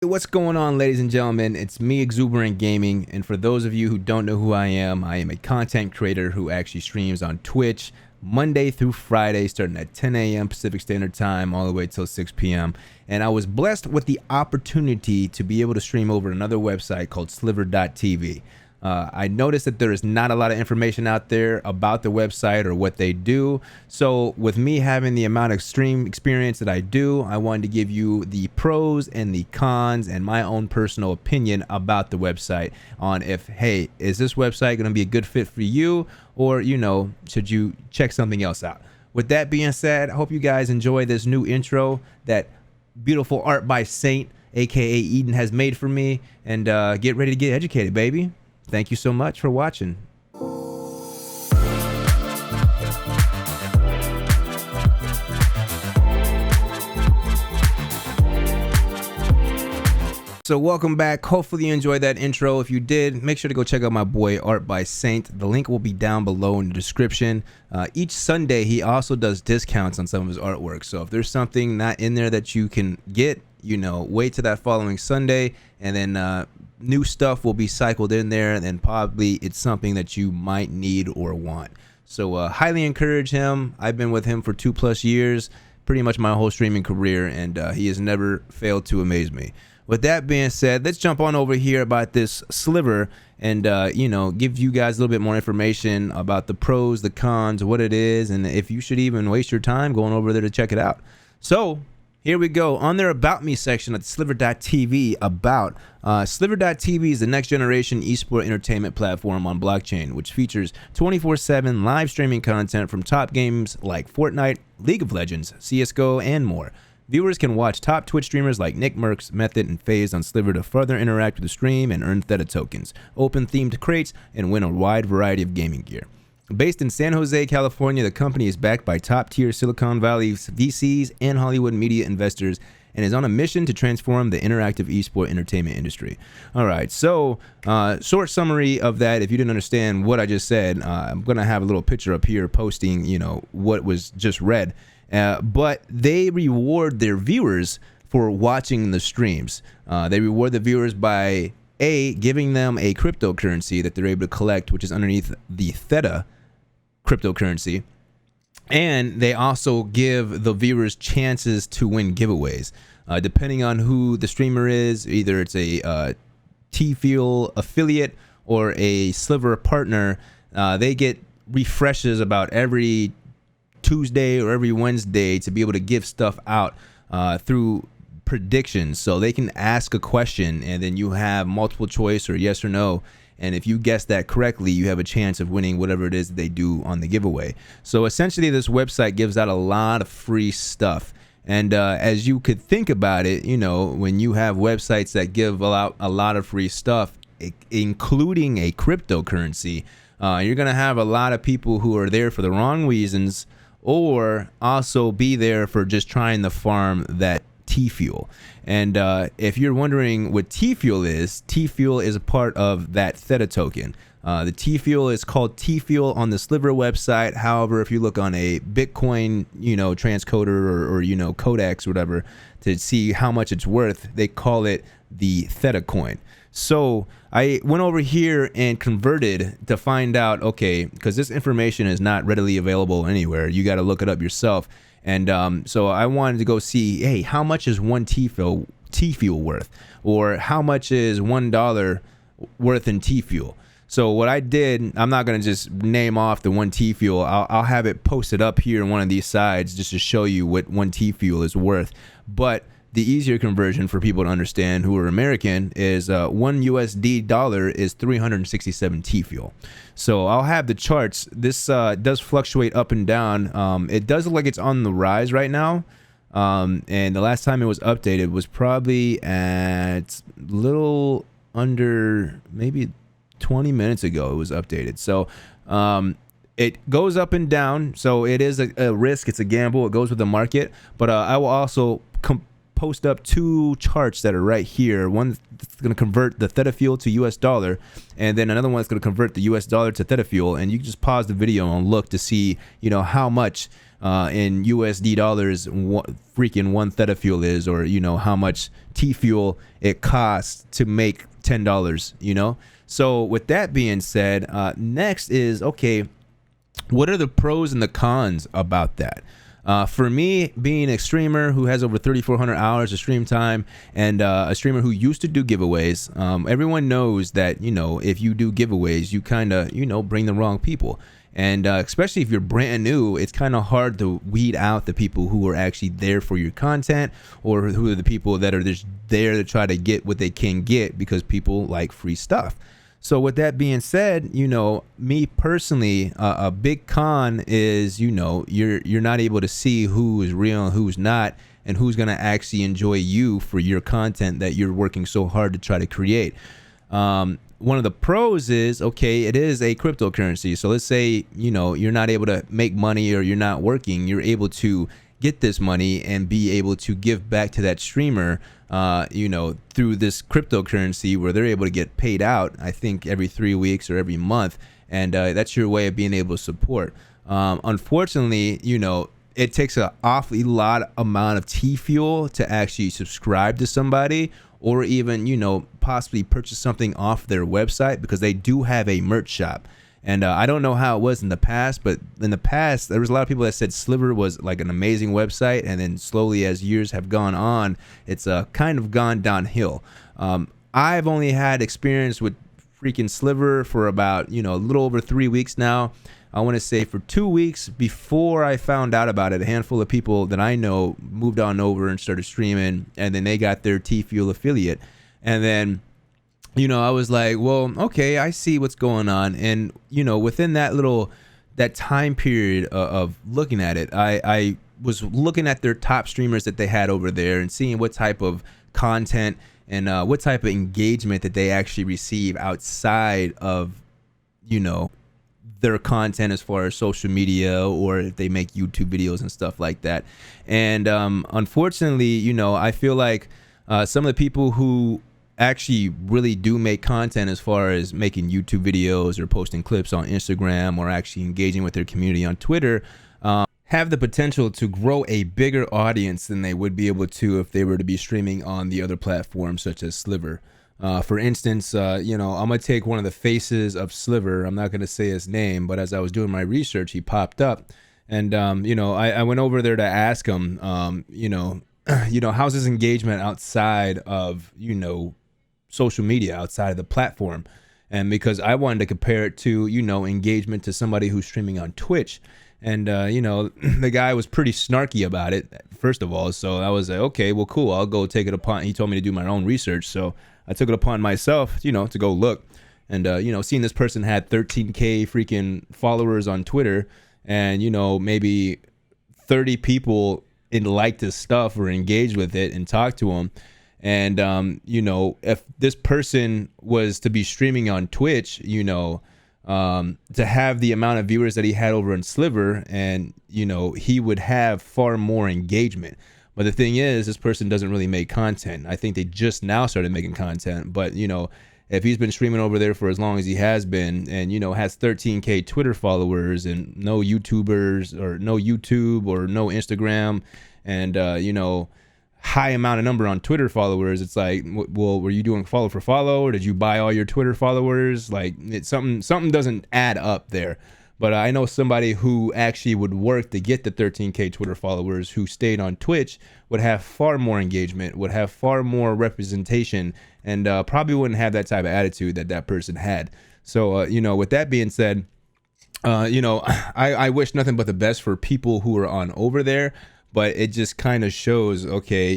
What's going on, ladies and gentlemen? It's me, Exuberant Gaming, and for those of you who don't know who I am a content creator who actually streams on Twitch Monday through Friday, starting at 10 a.m. Pacific Standard Time all the way till 6 p.m. And I was blessed with the opportunity to be able to stream over another website called Sliver.tv. I noticed that there is not a lot of information out there about the website or what they do. So with me having the amount of stream experience that I do, I wanted to give you the pros and the cons and my own personal opinion about the website on if, hey, is this website going to be a good fit for you, or, you know, should you check something else out? With that being said, I hope you guys enjoy this new intro that beautiful art by Saint, aka Eden, has made for me, and get ready to get educated, baby. Thank you so much for watching. So welcome back. Hopefully you enjoyed that intro. If you did, make sure to go check out my boy Art by Saint. The link will be down below in the description. Each Sunday he also does discounts on some of his artwork. So if there's something not in there that you can get, you know, wait till that following Sunday, and then new stuff will be cycled in there, and then probably it's something that you might need or want. So highly encourage him. I've been with him for 2+ years, pretty much my whole streaming career, and he has never failed to amaze me. With that being said, let's jump on over here about this Sliver and you know, give you guys a little bit more information about the pros, the cons, what it is, and if you should even waste your time going over there to check it out. So here we go. On their About Me section at Sliver.tv, about Sliver.tv is the next generation esport entertainment platform on blockchain, which features 24/7 live streaming content from top games like Fortnite, League of Legends, CSGO, and more. Viewers can watch top Twitch streamers like Nick Mercs, Method, and FaZe on Sliver to further interact with the stream and earn Theta tokens, open themed crates, and win a wide variety of gaming gear. Based in San Jose, California, the company is backed by top-tier Silicon Valley VCs and Hollywood media investors, and is on a mission to transform the interactive esport entertainment industry. All right, so short summary of that. If you didn't understand what I just said, I'm gonna have a little picture up here posting, you know, what was just read. But they reward their viewers for watching the streams. They reward the viewers by giving them a cryptocurrency that they're able to collect, which is underneath the Theta cryptocurrency, and they also give the viewers chances to win giveaways depending on who the streamer is. Either it's a T-Fuel affiliate or a Sliver partner. They get refreshes about every Tuesday or every Wednesday to be able to give stuff out through predictions. So they can ask a question and then you have multiple choice or yes or no, and if you guess that correctly, you have a chance of winning whatever it is that they do on the giveaway. So essentially this website gives out a lot of free stuff, and as you could think about it, you know, when you have websites that give out a lot of free stuff, including a cryptocurrency, you're gonna have a lot of people who are there for the wrong reasons, or also be there for just trying to farm that T-Fuel. And if you're wondering what T-Fuel is a part of that Theta token. The T-Fuel is called T-Fuel on the Sliver website. However, if you look on a Bitcoin, you know, transcoder or you know, codex or whatever to see how much it's worth, they call it the Theta coin. So I went over here and converted to find out, okay, because this information is not readily available anywhere. You got to look it up yourself. And so I wanted to go see, hey, how much is one T-Fuel worth? Or how much is $1 worth in T-Fuel? So what I did, I'm not going to just name off the one T-Fuel. I'll have it posted up here on one of these sides just to show you what one T-Fuel is worth. But the easier conversion for people to understand who are American is one USD dollar is 367 T-Fuel. So I'll have the charts. This does fluctuate up and down. It does look like it's on the rise right now. And the last time it was updated was probably at little under maybe 20 minutes ago it was updated. So it goes up and down. So it is a risk. It's a gamble. It goes with the market. But I will also post up two charts that are right here. One that's going to convert the Theta Fuel to US dollar, and then another one that's going to convert the US dollar to Theta Fuel. And you can just pause the video and look to see, you know, how much in USD dollars what freaking one Theta fuel is, or how much T fuel it costs to make $10. So with that being said, next is, okay, what are the pros and the cons about that? For me, being a streamer who has over 3,400 hours of stream time, and a streamer who used to do giveaways, everyone knows that, if you do giveaways, you kind of, bring the wrong people. And especially if you're brand new, it's kind of hard to weed out the people who are actually there for your content, or who are the people that are just there to try to get what they can get because people like free stuff. So with that being said, me personally, a big con is, you're not able to see who is real and who's not, and who's going to actually enjoy you for your content that you're working so hard to try to create. One of the pros is, okay, it is a cryptocurrency. So let's say, you're not able to make money, or you're not working, you're able to get this money and be able to give back to that streamer, through this cryptocurrency, where they're able to get paid out, I think every 3 weeks or every month. And that's your way of being able to support. Unfortunately, it takes an awfully lot amount of T fuel to actually subscribe to somebody, or even, possibly purchase something off their website, because they do have a merch shop. And I don't know how it was in the past, but in the past, there was a lot of people that said Sliver was like an amazing website. And then slowly, as years have gone on, it's kind of gone downhill. I've only had experience with freaking Sliver for about, a little over 3 weeks now. I want to say for 2 weeks before I found out about it, a handful of people that I know moved on over and started streaming, and then they got their T Fuel affiliate. And then, I was like, well, okay, I see what's going on. And, within that time period of looking at it, I was looking at their top streamers that they had over there, and seeing what type of content and what type of engagement that they actually receive outside of, their content, as far as social media, or if they make YouTube videos and stuff like that. And unfortunately, I feel like some of the people who actually really do make content, as far as making YouTube videos or posting clips on Instagram, or actually engaging with their community on Twitter, have the potential to grow a bigger audience than they would be able to if they were to be streaming on the other platforms, such as Sliver. For instance, I'm going to take one of the faces of Sliver. I'm not going to say his name, but as I was doing my research, he popped up. And, I went over there to ask him, how's his engagement outside of, social media, outside of the platform? And because I wanted to compare it to, engagement to somebody who's streaming on Twitch. And, the guy was pretty snarky about it, first of all. So I was like, okay, well, cool. I'll go take it upon. He told me to do my own research. So I took it upon myself, to go look. And, seeing this person had 13K freaking followers on Twitter, and, maybe 30 people liked his stuff or engaged with it and talked to him. And, if this person was to be streaming on Twitch, to have the amount of viewers that he had over on Sliver, and, he would have far more engagement. But the thing is, this person doesn't really make content. I think they just now started making content. But, if he's been streaming over there for as long as he has been, and, has 13K Twitter followers, and no YouTubers, or no YouTube, or no Instagram, and, high amount of number on Twitter followers, it's like, well, were you doing follow for follow, or did you buy all your Twitter followers? Like, it's something doesn't add up there. But I know somebody who actually would work to get the 13K Twitter followers, who stayed on Twitch, would have far more engagement, would have far more representation, and probably wouldn't have that type of attitude that person had. So, with that being said, I wish nothing but the best for people who are on over there. But it just kind of shows, okay,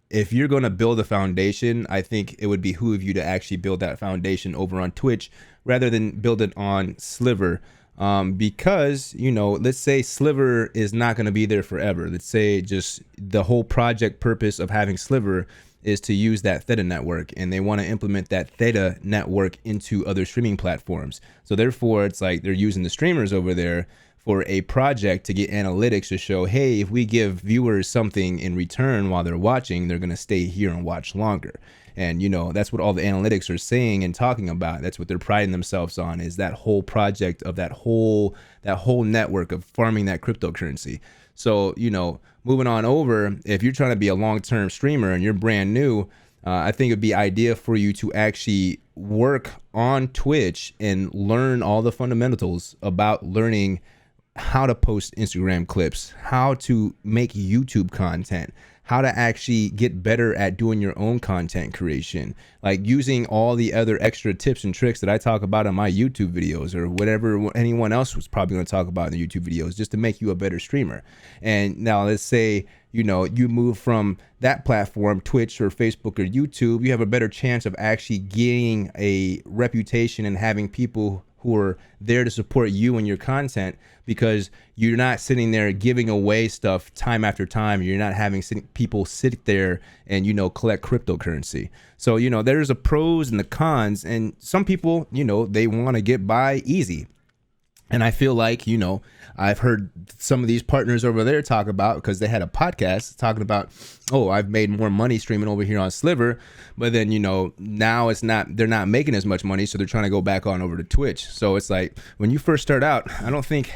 if you're going to build a foundation, I think it would behoove you to actually build that foundation over on Twitch, rather than build it on Sliver. Because, let's say Sliver is not going to be there forever. Let's say just the whole project purpose of having Sliver is to use that Theta network, and they want to implement that Theta network into other streaming platforms. So therefore, it's like they're using the streamers over there for a project to get analytics to show, hey, if we give viewers something in return while they're watching, they're going to stay here and watch longer. And that's what all the analytics are saying and talking about. That's what they're priding themselves on, is that whole project of that whole network of farming that cryptocurrency. So moving on over, if you're trying to be a long-term streamer and you're brand new, I think it'd be ideal for you to actually work on Twitch and learn all the fundamentals about learning how to post Instagram clips, how to make YouTube content, how to actually get better at doing your own content creation, like using all the other extra tips and tricks that I talk about in my YouTube videos, or whatever anyone else was probably going to talk about in the YouTube videos, just to make you a better streamer. And now let's say, you move from that platform, Twitch or Facebook or YouTube, you have a better chance of actually gaining a reputation and having people who are there to support you and your content, because you're not sitting there giving away stuff time after time. You're not having people sit there and, collect cryptocurrency. So, there's the pros and the cons, and some people, they want to get by easy. And I feel like, I've heard some of these partners over there talk about, because they had a podcast talking about, oh, I've made more money streaming over here on Sliver. But then, now they're not making as much money. So they're trying to go back on over to Twitch. So it's like, when you first start out, I don't think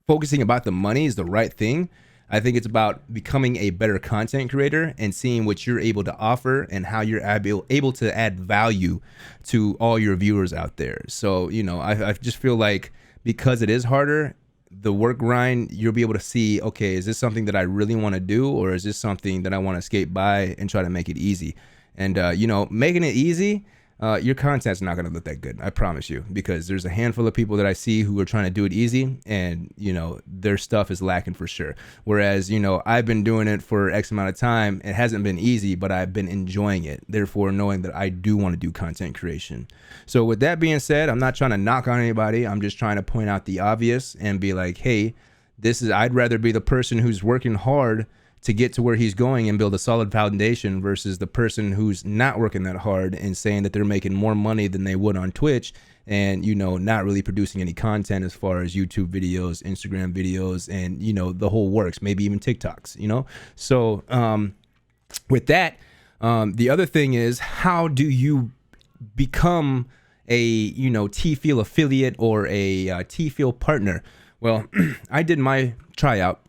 focusing about the money is the right thing. I think it's about becoming a better content creator and seeing what you're able to offer and how you're able to add value to all your viewers out there. So, I just feel like, because it is harder, the work grind, you'll be able to see, okay, is this something that I really want to do, or is this something that I want to skate by and try to make it easy? And, making it easy, your content's not going to look that good, I promise you, because there's a handful of people that I see who are trying to do it easy, and their stuff is lacking for sure. Whereas I've been doing it for X amount of time. It hasn't been easy, but I've been enjoying it, therefore knowing that I do want to do content creation. So with that being said, I'm not trying to knock on anybody. I'm just trying to point out the obvious and be like, hey, I'd rather be the person who's working hard to get to where he's going and build a solid foundation, versus the person who's not working that hard and saying that they're making more money than they would on Twitch, and not really producing any content as far as YouTube videos, Instagram videos, and the whole works, maybe even TikToks. So with that, the other thing is, how do you become a T-Field affiliate or a T-Field partner? Well, I did my tryout.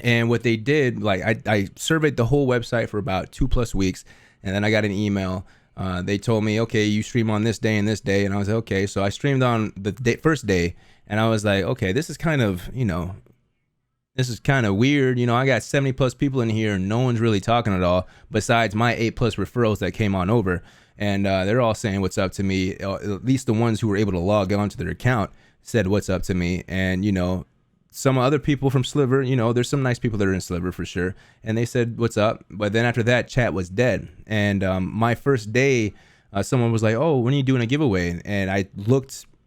And what they did, like I surveyed the whole website for about 2+ weeks, and then I got an email. They told me, okay, you stream on this day and this day, and I was like, okay. So I streamed on the first day, and I was like, okay, this is kind of, this is kind of weird. I got 70+ people in here, and no one's really talking at all, besides my 8+ referrals that came on over, and they're all saying what's up to me. At least the ones who were able to log on to their account said what's up to me, and some other people from Sliver, there's some nice people that are in Sliver for sure, and they said what's up. But then after that, chat was dead. And my first day, someone was like, oh, when are you doing a giveaway? And I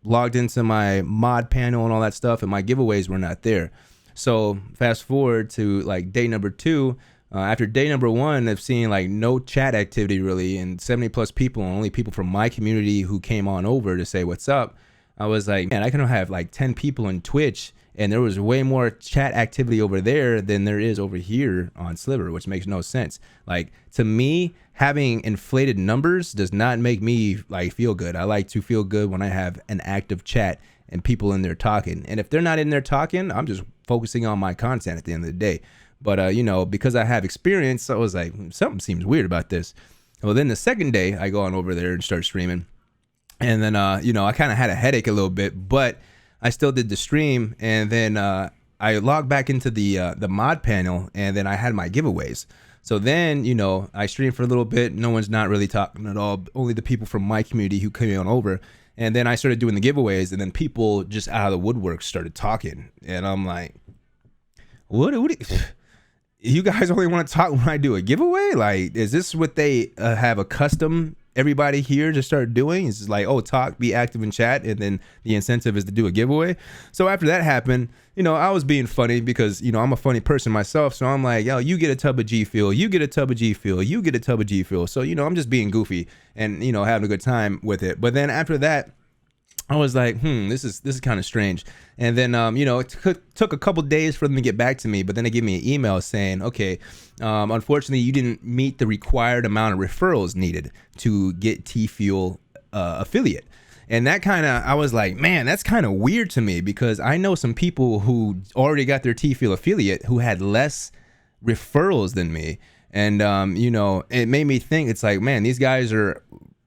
logged into my mod panel and all that stuff, and my giveaways were not there. So fast forward to like day number 2. After day number 1 of seeing like no chat activity really, and 70+ people, and only people from my community who came on over to say what's up, I was like, man, I can have like 10 people in Twitch, and there was way more chat activity over there than there is over here on Sliver, which makes no sense. Like, to me, having inflated numbers does not make me like feel good. I like to feel good when I have an active chat and people in there talking. And if they're not in there talking, I'm just focusing on my content at the end of the day. But because I have experience, I was like, something seems weird about this. Well, then the second day, I go on over there and start streaming. And then, I kind of had a headache a little bit, but I still did the stream. And then I logged back into the mod panel, and then I had my giveaways. So then, I streamed for a little bit. No one's not really talking at all. Only the people from my community who came on over. And then I started doing the giveaways, and then people just out of the woodwork started talking. And I'm like, what you guys only want to talk when I do a giveaway? Like, is this what they have a custom everybody here to start doing? It's just like, oh, talk, be active in chat, and then the incentive is to do a giveaway. So after that happened, I was being funny because, I'm a funny person myself. So I'm like, yo, you get a tub of G Fuel, you get a tub of G Fuel, you get a tub of G Fuel. So, I'm just being goofy and, having a good time with it. But then after that, I was like, this is kind of strange. And then, it took a couple days for them to get back to me, but then they gave me an email saying, okay, unfortunately, you didn't meet the required amount of referrals needed to get T Fuel affiliate. And that kind of, I was like, man, that's kind of weird to me, because I know some people who already got their T Fuel affiliate who had less referrals than me. And, it made me think, it's like, man, these guys are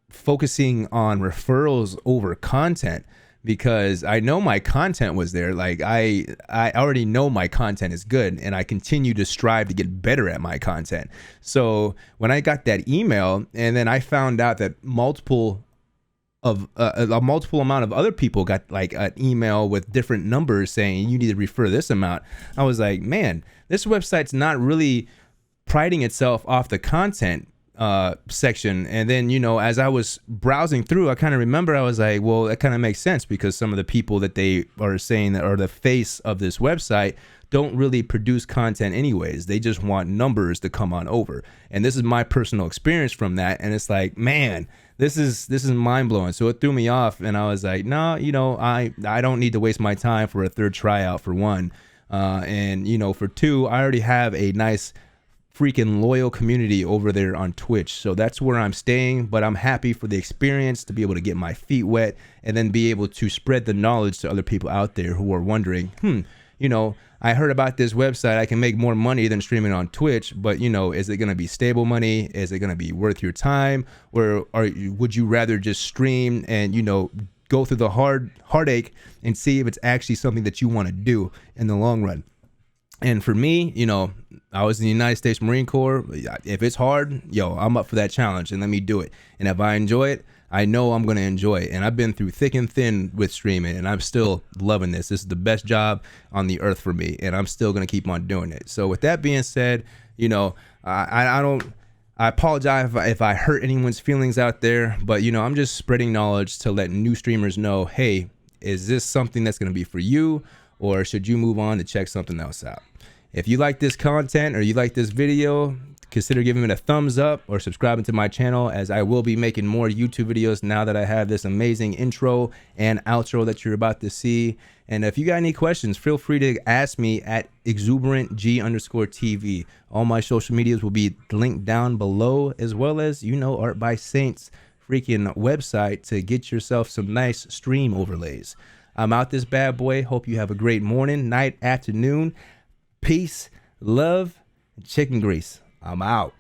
focusing on referrals over content, because I know my content was there. Like I already know my content is good, and I continue to strive to get better at my content. So when I got that email, and then I found out that a multiple amount of other people got like an email with different numbers saying you need to refer this amount, I was like, man, this website's not really priding itself off the content section. And then, as I was browsing through, I kind of remember, I was like, well, that kind of makes sense, because some of the people that they are saying that are the face of this website don't really produce content anyways. They just want numbers to come on over. And this is my personal experience from that. And it's like, man, this is mind blowing. So it threw me off, and I was like, no, I don't need to waste my time for a third tryout, for one. And for two, I already have a nice freaking loyal community over there on Twitch. So that's where I'm staying, but I'm happy for the experience, to be able to get my feet wet, and then be able to spread the knowledge to other people out there who are wondering, I heard about this website. I can make more money than streaming on Twitch, but is it going to be stable money? Is it going to be worth your time? Or would you rather just stream and, go through the heartache and see if it's actually something that you want to do in the long run? And for me, I was in the United States Marine Corps. If it's hard, I'm up for that challenge, and let me do it. And if I enjoy it, I know I'm going to enjoy it. And I've been through thick and thin with streaming, and I'm still loving this. This is the best job on the earth for me, and I'm still going to keep on doing it. So with that being said, I apologize if I hurt anyone's feelings out there, but I'm just spreading knowledge to let new streamers know, hey, is this something that's going to be for you, or should you move on to check something else out? If you like this content or you like this video, consider giving it a thumbs up or subscribing to my channel, as I will be making more YouTube videos now that I have this amazing intro and outro that you're about to see. And if you got any questions, feel free to ask me at exuberantg_TV. All my social medias will be linked down below, as well as, Art by Saint's freaking website to get yourself some nice stream overlays. I'm out this bad boy. Hope you have a great morning, night, afternoon. Peace, love, and chicken grease. I'm out.